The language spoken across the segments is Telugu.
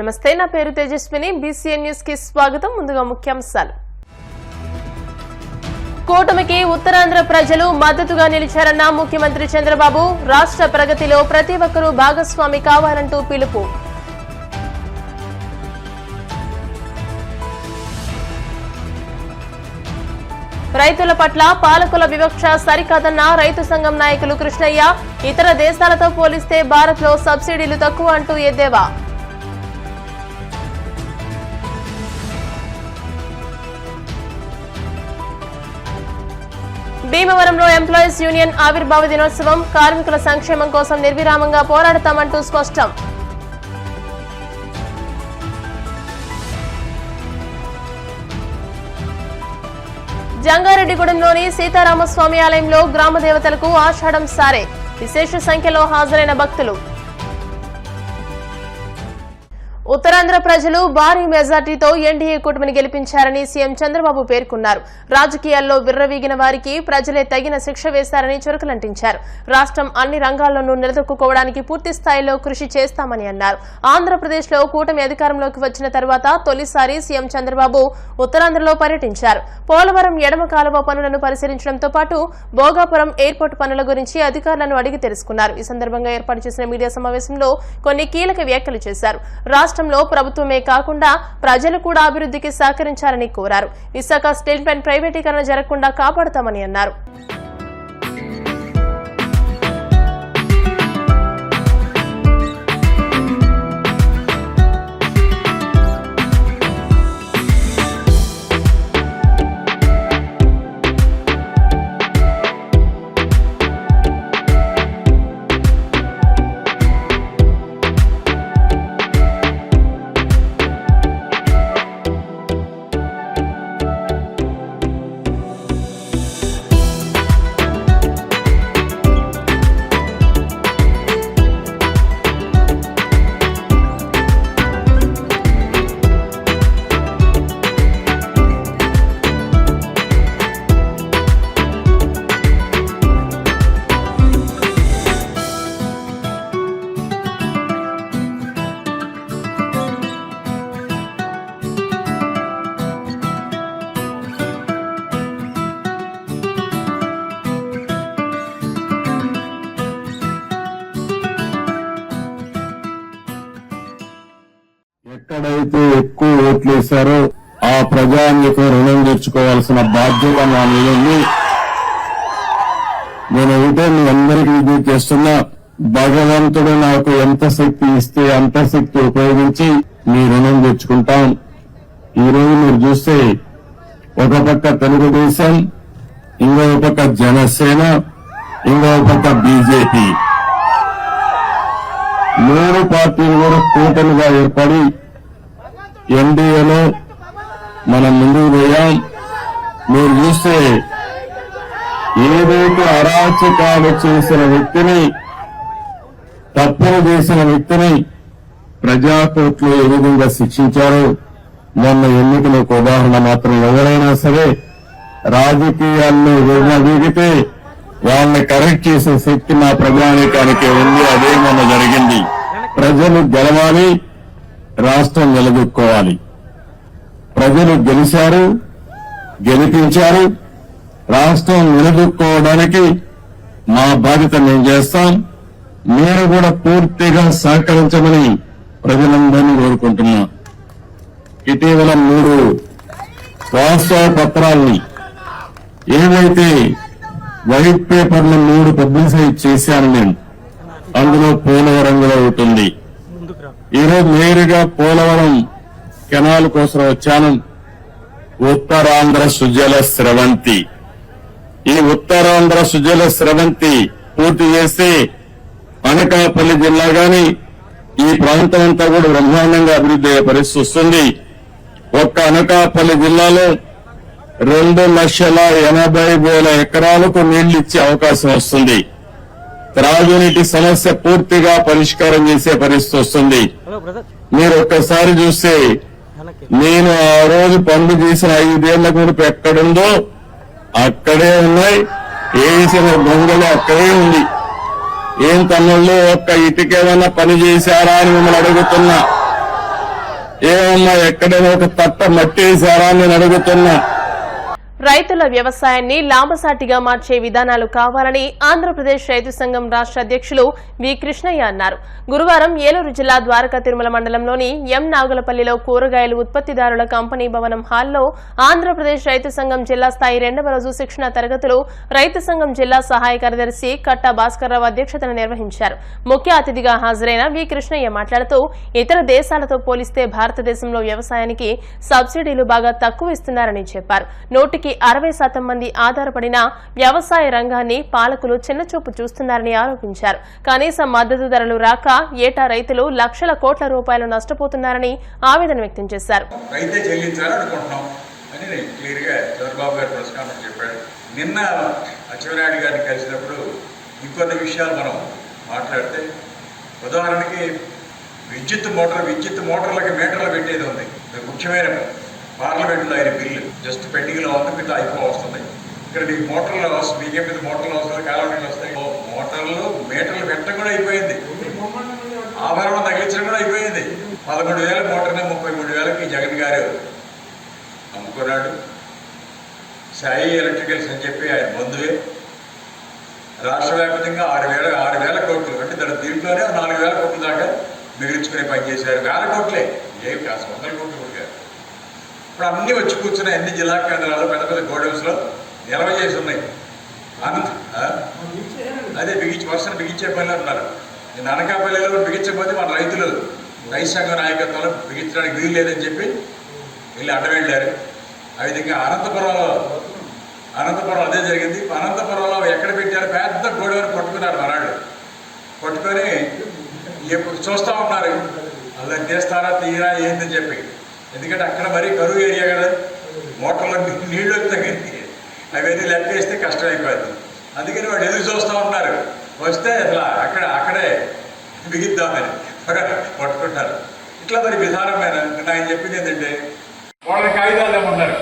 నమస్తే, నా పేరు తేజస్విని. బీసీఎన్ న్యూస్ కి స్వాగతం. ముందుగా ముఖ్యాంశాలు. కూటమికి ఉత్తరాంధ్ర ప్రజలు మద్దతుగా నిలిచారన్న ముఖ్యమంత్రి చంద్రబాబు. రాష్ట్ర ప్రగతిలో ప్రతి ఒక్కరూ భాగస్వామి కావాలంటూ పిలుపు. రైతుల పట్ల పాలకుల వివక్ష సరికాదన్న రైతు సంఘం నాయకులు కృష్ణయ్య. ఇతర దేశాలతో పోలిస్తే భారత్ లో సబ్సిడీలు తక్కువ అంటూ ఎద్దేవా. భీమవరంలో ఎంప్లాయీస్ యూనియన్ ఆవిర్భావ దినోత్సవం. కార్మికుల సంక్షేమం కోసం నిర్విరామంగా పోరాడతామంటూ స్పష్టం. జంగారెడ్డిగూడెంలోని సీతారామస్వామి ఆలయంలో గ్రామ దేవతలకు ఆషాఢం సారే. విశేష సంఖ్యలో హాజరైన భక్తులు. ఉత్తరాంధ్ర ప్రజలు భారీ మెజార్టీతో ఎన్డీఏ కూటమిని గెలిపించారని సీఎం చంద్రబాబు పేర్కొన్నారు. రాజకీయాల్లో విర్రవీగిన వారికి ప్రజలే తగిన శిక్ష వేశారని చురకలంటించారు. రాష్ట్రం అన్ని రంగాల్లోనూ నిలదొక్కుకోవడానికి పూర్తి స్థాయిలో కృషి చేస్తామని అన్నారు. ఆంధ్రప్రదేశ్లో కూటమి అధికారంలోకి వచ్చిన తర్వాత తొలిసారి సీఎం చంద్రబాబు ఉత్తరాంధ్రలో పర్యటించారు. పోలవరం ఎడమ కాలువ పనులను పరిశీలించడంతో పాటు భోగాపురం ఎయిర్పోర్టు పనుల గురించి అధికారులను అడిగి తెలుసుకున్నారు. ఈ సందర్భంగా ఏర్పాటు చేసిన మీడియా సమావేశంలో కొన్ని కీలక వ్యాఖ్యలు చేశారు. రాష్ట్రంలో ప్రభుత్వమే కాకుండా ప్రజలు కూడా అభివృద్ధికి సహకరించాలని కోరారు. విశాఖ స్టీల్ ప్లాంట్ ప్రైవేటీకరణ జరగకుండా కాపాడుతామని అన్నారు. ఎక్కడైతే ఎక్కువ ఓట్లు వేశారో ఆ ప్రజానికి రుణం తీర్చుకోవాల్సిన బాధ్యత నా మీద ఉంది. నేను ఒకటే మీ అందరికీ విజ్ఞప్తి చేస్తున్నా, భగవంతుడు నాకు ఎంత శక్తి ఇస్తే అంత శక్తి ఉపయోగించి మీ రుణం తీర్చుకుంటాం. ఈ రోజు మీరు చూస్తే ఒక పక్క తెలుగుదేశం, ఇంకో పక్క జనసేన, ఇంకో పక్క బీజేపీ, మూడు పార్టీలు కూడా కూటమిగా ఏర్పడి ఎన్డీఏలో మనం ముందుకు పోయాం. మీరు చూస్తే ఏదైతే అరాచకాలు చేసిన వ్యక్తిని, తప్పులు చేసిన వ్యక్తిని ప్రజాకోర్టులో ఏ విధంగా శిక్షించారో మొన్న ఎన్నికల ఒక ఉదాహరణ మాత్రం. ఎవరైనా సరే రాజకీయాల్లో విడిగితే వాళ్ళని కరెక్ట్ చేసే శక్తి మా ప్రజానీకానికి ఉంది. అదే మొన్న జరిగింది. ప్రజలు గెలవాలి, రాష్ట్రం నిలదొక్కోవాలి. ప్రజలు గెలిచారు, గెలిపించారు. రాష్ట్రం నిలదొక్కోవడానికి మా బాధ్యత మేము చేస్తాం. మీరు కూడా పూర్తిగా సహకరించమని ప్రజలందరినీ కోరుకుంటున్నాం. ఇటీవల 3 వాస్తవ పత్రాల్ని, ఏవైతే వైట్ పేపర్లు 3 పబ్లిసైజ్ చేశాను నేను, అందులో పోలవరం కూడా అవుతుంది. ఈరోజు నేరుగా పోలవరం కెనాల్ కోసం వచ్చాను. ఉత్తరాంధ్ర సుజల స్రవంతి, ఈ ఉత్తరాంధ్ర సుజల స్రవంతి పూర్తి చేస్తే అనకాపల్లి జిల్లా గాని ఈ ప్రాంతం అంతా కూడా బ్రహ్మాండంగా అభివృద్ధి అయ్యే పరిస్థితి వస్తుంది. ఒక్క అనకాపల్లి జిల్లాలో 2,80,000 ఎకరాలకు నీళ్లు ఇచ్చే అవకాశం వస్తుంది. త్రాగునీటి సమస్య పూర్తిగా పరిష్కారం చేసే పరిస్థితి వస్తుంది. మీరు ఒక్కసారి చూస్తే నేను ఆ రోజు పనులు చేసిన 5 ఏళ్ల గురించి ఎక్కడుందో అక్కడే ఉన్నాయి. వేసిన దొంగలు అక్కడే ఉంది. ఏం తమ్ముళ్ళు ఒక్క ఇటుకేమన్నా పని చేశారా అని మిమ్మల్ని అడుగుతున్నా. ఏమమ్మా ఎక్కడైనా ఒక తట్ట మట్టి వేసారా అని నేను అడుగుతున్నా. రైతుల వ్యవసాయాన్ని లాభసాటిగా మార్చే విధానాలు కావాలని ఆంధ్రప్రదేశ్ రైతు సంఘం రాష్ట్ర అధ్యక్షులు వి కృష్ణయ్య అన్నారు. గురువారం ఏలూరు జిల్లా ద్వారకా తిరుమల మండలంలోని ఎం నాగులపల్లిలో కూరగాయలు ఉత్పత్తిదారుల కంపెనీ భవనం హాల్లో ఆంధ్రప్రదేశ్ రైతు సంఘం జిల్లా స్థాయి 2వ రోజు శిక్షణ తరగతులు రైతు సంఘం జిల్లా సహాయ కార్యదర్శి కట్టా భాస్కర్రావు అధ్యక్షతన నిర్వహించారు. ముఖ్య అతిథిగా హాజరైన వి కృష్ణయ్య మాట్లాడుతూ ఇతర దేశాలతో పోలిస్తే భారతదేశంలో వ్యవసాయానికి సబ్సిడీలు బాగా తక్కువ ఇస్తున్నారని చెప్పారు. నూటికి 60% మంది ఆధారపడిన వ్యవసాయ రంగాన్ని పాలకులు చిన్నచూపు చూస్తున్నారని ఆరోపించారు. కనీస మద్దతు ధరలు రాక ఏటా రైతులు లక్షల కోట్ల రూపాయలు నష్టపోతున్నారని ఆవేదన వ్యక్తం చేశారు. నిన్న అచ్చెన్నాయుడు గారిని కలిసినప్పుడు ఇంకొన్ని విషయాలు మనం మాట్లాడితే, ఉదాహరణకి విద్యుత్ మోటార్లకి మీటర్లు పెట్టేది ఉంది. ముఖ్యమైన పార్లమెంట్లో ఆయన బిల్లు జస్ట్ పెండింగ్లో ఉంది, మీకు అయిపోవస్తుంది. ఇక్కడ మీకు మోటార్లు మీకే మీద మోటార్లు వస్తాయి, కాలువలు వస్తాయి. మోటార్లు మీటర్లు పెట్టడం కూడా అయిపోయింది, ఆభరణం తగిలించడం కూడా అయిపోయింది. 11,000 మోటార్ని 33,000కి జగన్ గారు అమ్ముకున్నాడు. సాయి ఎలక్ట్రికల్స్ అని చెప్పి ఆయన బంధువే రాష్ట్ర వ్యాప్తంగా 6,000 కోట్లు, అంటే దీంట్లోనే 4,000 కోట్ల దాకా మిగిలించుకునే పని చేశారు. 1,000 కోట్లే, ఏం కాదు 100 కోట్లు కూడా. ఇప్పుడు అన్నీ వచ్చి కూర్చున్నాయి. అన్ని జిల్లా కేంద్రాల్లో పెద్ద పెద్ద గోడౌన్స్లో నిల్వ చేసి ఉన్నాయి. అదే వర్షం బిగించే పనిలో ఉన్నారు. నేను అనకాపల్లిలో బిగించకపోతే మన రైతు సంఘ నాయకత్వంలో బిగించడానికి వీలు లేదని చెప్పి వీళ్ళు అడ్డ వెళ్ళారు. ఆ విధంగా అనంతపురం అదే జరిగింది. అనంతపురంలో ఎక్కడ పెట్టారు, పెద్ద గోడౌన్ పట్టుకున్నారు మనాళ్ళు. పట్టుకొని చూస్తూ ఉన్నారు, అలా తీస్తారా తీరా ఏందని చెప్పి. ఎందుకంటే అక్కడ మరీ కరువు ఏరియా కదా, మోటార్లో నీళ్ళు వస్తాయి, అవన్నీ లెక్క వేస్తే కష్టమైపోయింది. అందుకని వాళ్ళు ఎదురు చూస్తూ ఉన్నారు. వస్తే అట్లా అక్కడే బిగిద్దామని పట్టుకుంటారు. ఇట్లా మరి విధానమైన ఆయన చెప్పింది ఏంటంటే, వాళ్ళ కాగితాలు ఏమన్నారు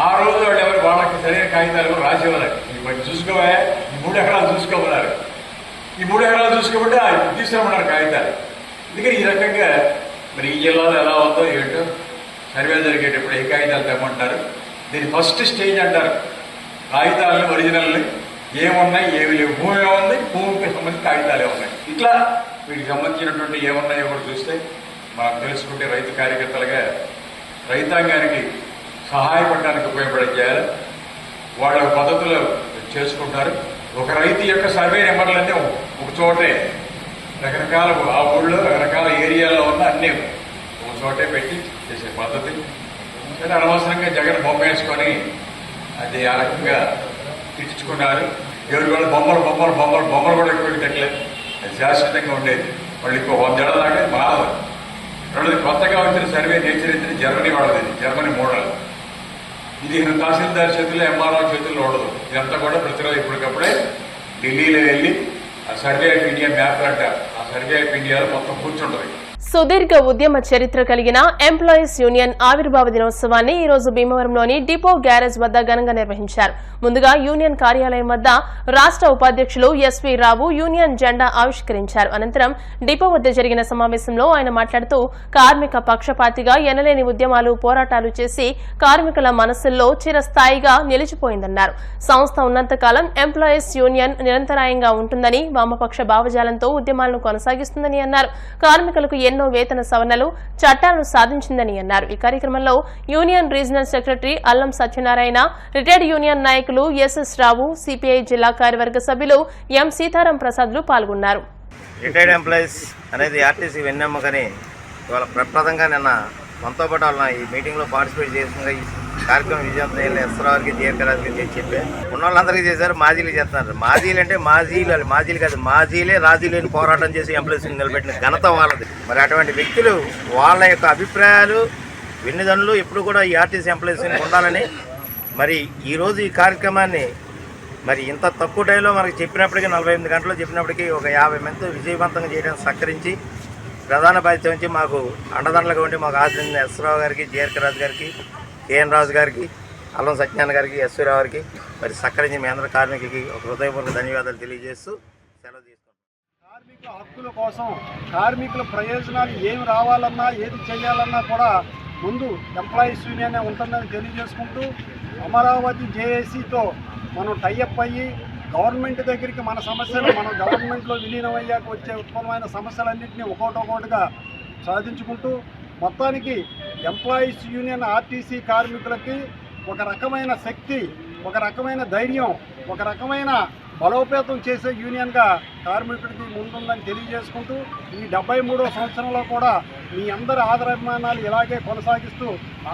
ఆ రోజు వాళ్ళు ఎవరు వాళ్ళకి సరైన కాగితాలు రాసేవారు. కొంచెం చూసుకోవా, ఈ 3 ఎకరాలు చూసుకోమన్నారు. ఈ 3 ఎకరాలు చూసుకోమంటే తీసుకురమ్మన్నారు కాగితాలు. అందుకని ఈ రకంగా మరి ఈ జిల్లాలో ఎలా ఉందో ఏంటో సర్వే జరిగేటప్పుడు ఏ కాగితాలు తెమ్మంటారు. దీని ఫస్ట్ స్టేజ్ అంటారు. కాగితాలని ఒరిజినల్ని ఏమున్నాయి ఏమి లేవు, భూమి ఏముంది, భూమికి సంబంధించి కాగితాలు ఉన్నాయి. ఇట్లా వీటికి సంబంధించినటువంటి ఏమున్నాయో కూడా చూస్తే మనం తెలుసుకుంటే రైతు కార్యకర్తలుగా రైతాంగానికి సహాయపడడానికి ఉపయోగపడే చేయాలి. వాళ్ళ పద్ధతులు చేసుకుంటారు. ఒక రైతు యొక్క సర్వే నెంబర్లన్నీ ఒక చోటే రకరకాల ఆ ఊళ్ళో రకరకాల ఏరియాలో ఉన్న అన్నీ ఒక చోటే పెట్టి చేసే పద్ధతి. కానీ అనవసరంగా జగన్ బొమ్మ వేసుకొని అది ఆ రకంగా తిట్టించుకున్నారు. ఎవరి వాళ్ళు బొమ్మలు కూడా ఎక్కువ పెట్టలేదు. అది శాశ్వతంగా ఉండేది. వాళ్ళు ఇంకో 100 ఏళ్ళ దాకా మారదు. రెండోది కొత్తగా వచ్చిన సర్వే నేచర్ అయితే జర్మనీ వాళ్ళది, జర్మనీ మోడల్. ఇది తహసీల్దార్ చేతుల్లో ఎంఆర్ఓ చేతుల్లో ఉండదు. ఇదంతా కూడా ప్రతిరోజు ఇప్పటికప్పుడే ఢిల్లీలో వెళ్ళి ఆ సర్వే ఆఫ్ ఇండియా మ్యాప్ అంటారు, ఆ సర్వే ఆఫ్ ఇండియాలో మొత్తం కూర్చుంటుంది. సుదీర్ఘ ఉద్యమ చరిత్ర కలిగిన ఎంప్లాయీస్ యూనియన్ ఆవిర్భావ దినోత్సవాన్ని ఈ రోజు భీమవరంలోని డిపో గ్యారేజ్ వద్ద ఘనంగా నిర్వహించారు. ముందుగా యూనియన్ కార్యాలయం వద్ద రాష్ట్ర ఉపాధ్యక్షులు ఎస్వీ రావు యూనియన్ జెండా ఆవిష్కరించారు. అనంతరం డిపో వద్ద జరిగిన సమావేశంలో ఆయన మాట్లాడుతూ కార్మిక పక్షపాతిగా ఎనలేని ఉద్యమాలు పోరాటాలు చేసి కార్మికుల మనస్సుల్లో చిరస్థాయిగా నిలిచిపోయిందన్నారు. సంస్థ ఉన్నంతకాలం ఎంప్లాయీస్ యూనియన్ నిరంతరాయంగా ఉంటుందని, వామపక్ష భావజాలంతో ఉద్యమాలను కొనసాగిస్తుందని అన్నారు. కార్మికులకు ఎన్నో వేతన సవరణలు చట్టాలను సాధించిందని అన్నారు. ఈ కార్యక్రమంలో యూనియన్ రీజనల్ సెక్రటరీ అల్లం సత్యనారాయణ, రిటైర్డ్ యూనియన్ నాయకులు ఎస్ఎస్ రావు, సిపిఐ జిల్లా కార్యవర్గ సభ్యులు ఎం సీతారాం ప్రసాద్లు పాల్గొన్నారు. రిటైర్డ్ ఎంప్లాయీస్ అనేది ఆర్టీసీ వెన్నెమ్మకని ఇవాళ ప్రప్రదంగా నిన్న మనతో పాటు వాళ్ళ ఈ మీటింగ్లో పార్టిసిపేట్ చేసిన ఈ కార్యక్రమం విజయవంతం చేయాలి. ఎస్రావుకి జీర్కరాజుకి చేసి చెప్పి ఉన్న వాళ్ళందరికీ చేశారు. మాజీలు చేస్తున్నారు. మాజీలు అంటే మాజీలు కాదు, మాజీలే రాజీ లేని పోరాటం చేసి ఎంప్లాయీస్ని నిలబెట్టిన ఘనత వాళ్ళది. మరి అటువంటి వ్యక్తులు వాళ్ళ యొక్క అభిప్రాయాలు వెన్నుదన్నులు ఎప్పుడు కూడా ఈ ఆర్టీసీ ఎంప్లాయీస్ని ఉండాలని మరి ఈరోజు ఈ కార్యక్రమాన్ని మరి ఇంత తక్కువ టైంలో మనకు చెప్పినప్పటికీ 48 గంటలు చెప్పినప్పటికీ ఒక 50 మంది విజయవంతంగా చేయడానికి సహకరించి ప్రధాన బాధ్యత నుంచి మాకు అండదండలుగా ఉండి మాకు ఆశ్రయించిన ఎస్ రావు గారికి, జీర్కరాజు గారికి, కేఎన్ రాజు గారికి, అల్లం సత్యనారాయణ గారికి, ఎస్వీ రావు గారికి మరి సహకరించి మీ అందరూ కార్మికులకి ఒక హృదయపూర్వక ధన్యవాదాలు తెలియజేస్తూ సెలవు తీసుకుంటాం. హక్కుల కోసం కార్మికుల ప్రయోజనాలు ఏమి రావాలన్నా ఏది చేయాలన్నా కూడా ముందు ఎంప్లాయీస్ యూనియన్ ఉంటుందని తెలియజేసుకుంటూ అమరావతి జేఏసీతో మనం టైఅప్ అయ్యి గవర్నమెంట్ దగ్గరికి మన సమస్యలు మనం గవర్నమెంట్లో విలీనమయ్యాక వచ్చే ఉత్పన్నమైన సమస్యలన్నింటినీ ఒక్కొక్కటిగా సాధించుకుంటూ మొత్తానికి ఎంప్లాయీస్ యూనియన్ ఆర్టీసీ కార్మికులకి ఒక రకమైన శక్తి, ఒక రకమైన ధైర్యం, ఒక రకమైన బలోపేతం చేసే యూనియన్గా కార్మికుడికి ముందుందని తెలియజేసుకుంటూ ఈ 73వ సంవత్సరంలో కూడా మీ అందరి ఆదరాభిమానాలు ఇలాగే కొనసాగిస్తూ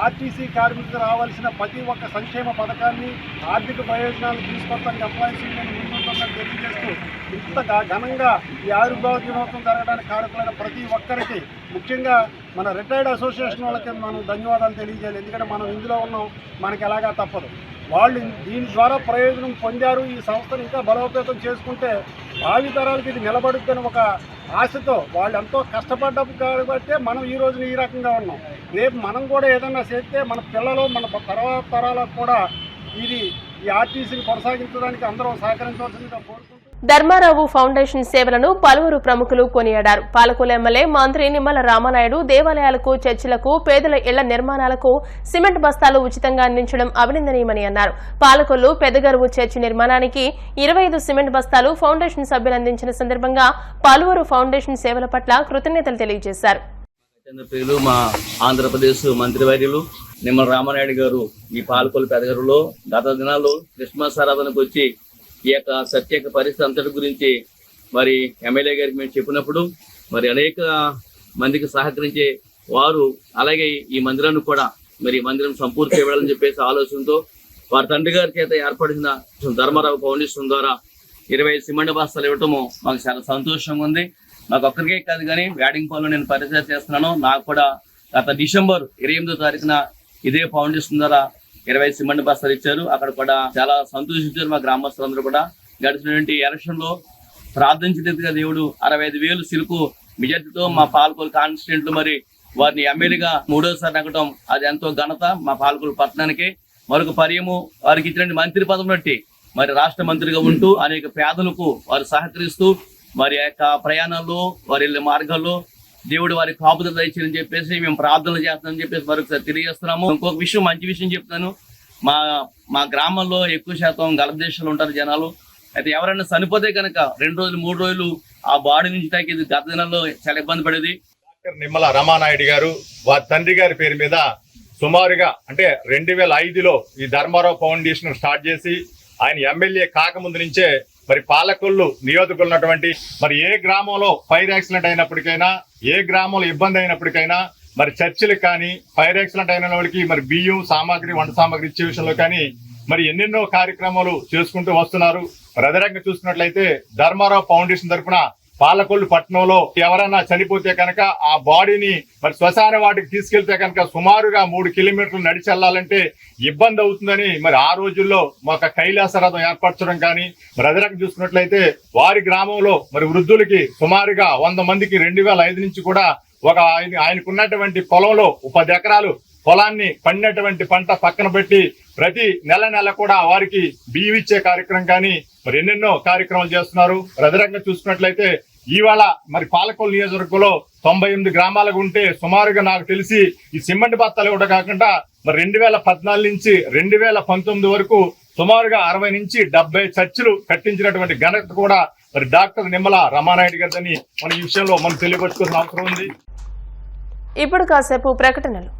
ఆర్టీసీ కార్మికులకు రావాల్సిన ప్రతి ఒక్క సంక్షేమ పథకాన్ని, ఆర్థిక ప్రయోజనాలు తీసుకొస్తానికి ఎంప్లాయీస్ యూనియన్ ముందుంటుందని తెలియజేస్తూ ఇంత ఘనంగా ఈ ఆవిర్భావ దినోత్సవం జరగడానికి కారకులైన ప్రతి ఒక్కరికి, ముఖ్యంగా మన రిటైర్డ్ అసోసియేషన్ వాళ్ళకి మనం ధన్యవాదాలు తెలియజేయాలి. ఎందుకంటే మనం ఇందులో ఉన్నాం, మనకి ఎలాగా తప్పదు. వాళ్ళు దీని ద్వారా ప్రయోజనం పొందారు. ఈ సంస్థను ఇంకా బలోపేతం చేసుకుంటే భావితరాలకి ఇది నిలబడుతుందని ఒక ఆశతో వాళ్ళు ఎంతో కష్టపడ్డప్పుడు కాబట్టి మనం ఈ రోజున ఈ రకంగా ఉన్నాం. రేపు మనం కూడా ఏదైనా చేస్తే మన పిల్లలు, మన తర్వాత తరాలకు కూడా ఇది ఈ ఆర్టీసీని కొనసాగించడానికి అందరం సహకరించవలసిందిగా కోరుకుంటున్నాం. ధర్మారావు ఫౌండేషన్ సేవలను పలువురు ప్రముఖులు కొనియాడారు. పాలకొల్లు ఎమ్మెల్యే మంత్రి నిమ్మల రామానాయుడు దేవాలయాలకు, చర్చిలకు, పేదల ఇళ్ల నిర్మాణాలకు సిమెంట్ బస్తాలు ఉచితంగా అందించడం అభినందనీయమని అన్నారు. పాలకొల్లు పెద్దగరువు చర్చి నిర్మాణానికి 25 సిమెంట్ బస్తాలు ఫౌండేషన్ సభ్యులు అందించిన సందర్భంగా పలువురు ఫౌండేషన్ సేవల పట్ల కృతజ్ఞతలు తెలియజేశారు. మా ఆంధ్రప్రదేశ్ మంత్రివర్యులు నిమ్మల రామానాయుడు గారు ఈ పాలకొల్లు పెద్దగరువులో గత దినాల్లో క్రిస్మస్ ఆరాధనకు వచ్చి ఈ యొక్క ప్రత్యేక పరిస్థితి అంతటి గురించి మరి ఎమ్మెల్యే గారికి మేము చెప్పినప్పుడు మరి అనేక మందికి సహకరించే వారు అలాగే ఈ మందిరాన్ని కూడా మరి ఈ మందిరం సంపూర్తి ఇవ్వాలని చెప్పేసి ఆలోచనతో వారి తండ్రి గారి చేత ఏర్పడిన ధర్మారావు ఫౌండేషన్ ద్వారా 25 సిమెంట్ బస్తాలు ఇవ్వటము మాకు చాలా సంతోషంగా ఉంది. నాకు ఒక్కరికే కాదు కానీ వేడింగ్పాల్లో నేను పరిచయం చేస్తున్నాను. నాకు కూడా గత డిసెంబర్ 28వ తారీఖున ఇదే ఫౌండేషన్ ద్వారా 20 సిమెంట్ బస్తాలు ఇచ్చారు. అక్కడ కూడా చాలా సంతోషించారు మా గ్రామస్తులందరూ కూడా. గడిచినటువంటి ఎలక్షన్ లో ప్రార్థించినట్టుగా దేవుడు 65,000 సిల్కు మెజార్టీతో మా పాలకొల్లు కాన్స్టిట్యూంట్ మరి వారిని ఎమ్మెల్యేగా 3వసారి నగ్గటం అది ఎంతో ఘనత మా పాలకొల్లు పట్టణానికి. మరొక పర్యము వారికి ఇచ్చినటువంటి మంత్రి పదవి బట్టి మరి రాష్ట్ర మంత్రిగా ఉంటూ అనేక పేదలకు వారు సహకరిస్తూ వారి యొక్క ప్రయాణాల్లో వారి వెళ్ళే మార్గాల్లో దేవుడు వారి కాపుదల దయచేయని చెప్పేసి మేము ప్రార్థనలు చేస్తామని చెప్పేసి మరొకసారి తెలియజేస్తున్నాము. ఇంకొక విషయం, మంచి విషయం చెప్తాను. మా గ్రామంలో ఎక్కువ శాతం గల్ఫ్ దేశాలు ఉంటారు జనాలు. అయితే ఎవరైనా చనిపోతే కనుక 2 రోజులు 3 రోజులు ఆ బాడీ నుంచి తాకి గత దినాల్లో చాలా ఇబ్బంది పడేది. డాక్టర్ నిమ్మల రామానాయుడు గారు వారి తండ్రి గారి పేరు మీద సుమారుగా అంటే 2005లో ఈ ధర్మారావు ఫౌండేషన్ స్టార్ట్ చేసి ఆయన ఎమ్మెల్యే కాకముందు నుంచే మరి పాలకొల్లు నియోజకవర్గంలో ఉన్నటువంటి మరి ఏ గ్రామంలో ఫైర్ యాక్సిడెంట్ అయినప్పటికైనా, ఏ గ్రామంలో ఇబ్బంది అయినప్పటికైనా మరి చర్చిలకు కానీ, ఫైర్ యాక్సిడెంట్ అయిన వాళ్ళకి మరి బియ్యం సామాగ్రి, వంట సామాగ్రి ఇచ్చే విషయంలో కానీ మరి ఎన్నెన్నో కార్యక్రమాలు చేసుకుంటూ వస్తున్నారు. మరి అదే రకంగా చూసుకున్నట్లయితే ధర్మారావు ఫౌండేషన్ తరఫున పాలకొల్లు పట్టణంలో ఎవరైనా చనిపోతే కనుక ఆ బాడీని మరి శ్మశాన వాటికి తీసుకెళ్తే కనుక సుమారుగా 3 కిలోమీటర్లు నడిచి వెళ్లాలంటే ఇబ్బంది అవుతుందని మరి ఆ రోజుల్లో ఒక కైలాస రథం ఏర్పరచడం కానీ, మరి అదే రకంగా చూసుకున్నట్లయితే వారి గ్రామంలో మరి వృద్ధులకి సుమారుగా 100 మందికి 2005 నుంచి కూడా ఒక ఆయనకున్నటువంటి పొలంలో 10 ఎకరాలు పొలాన్ని పండినటువంటి పంట పక్కన పెట్టి ప్రతి నెల కూడా వారికి బియ్యం ఇచ్చే కార్యక్రమం కానీ మరి ఎన్నెన్నో కార్యక్రమాలు చేస్తున్నారు. రకరకంగా చూసుకున్నట్లయితే ఇవాళ మరి పాలకొల్లు నియోజకవర్గంలో 98 గ్రామాలకు ఉంటే సుమారుగా నాకు తెలిసి ఈ సిమెంట్ బత్తాలు ఇవ్వడం కాకుండా మరి 2014 నుంచి 2019 వరకు సుమారుగా 60 నుంచి 70 చర్చిలు కట్టించినటువంటి ఘనత కూడా మరి డాక్టర్ నిమ్మల రామానాయుడు గారిని మన ఈ విషయంలో మనం తెలియపరుచుకోవాల్సిన అవసరం ఉంది. ఇప్పుడు కాసేపు ప్రకటనలు.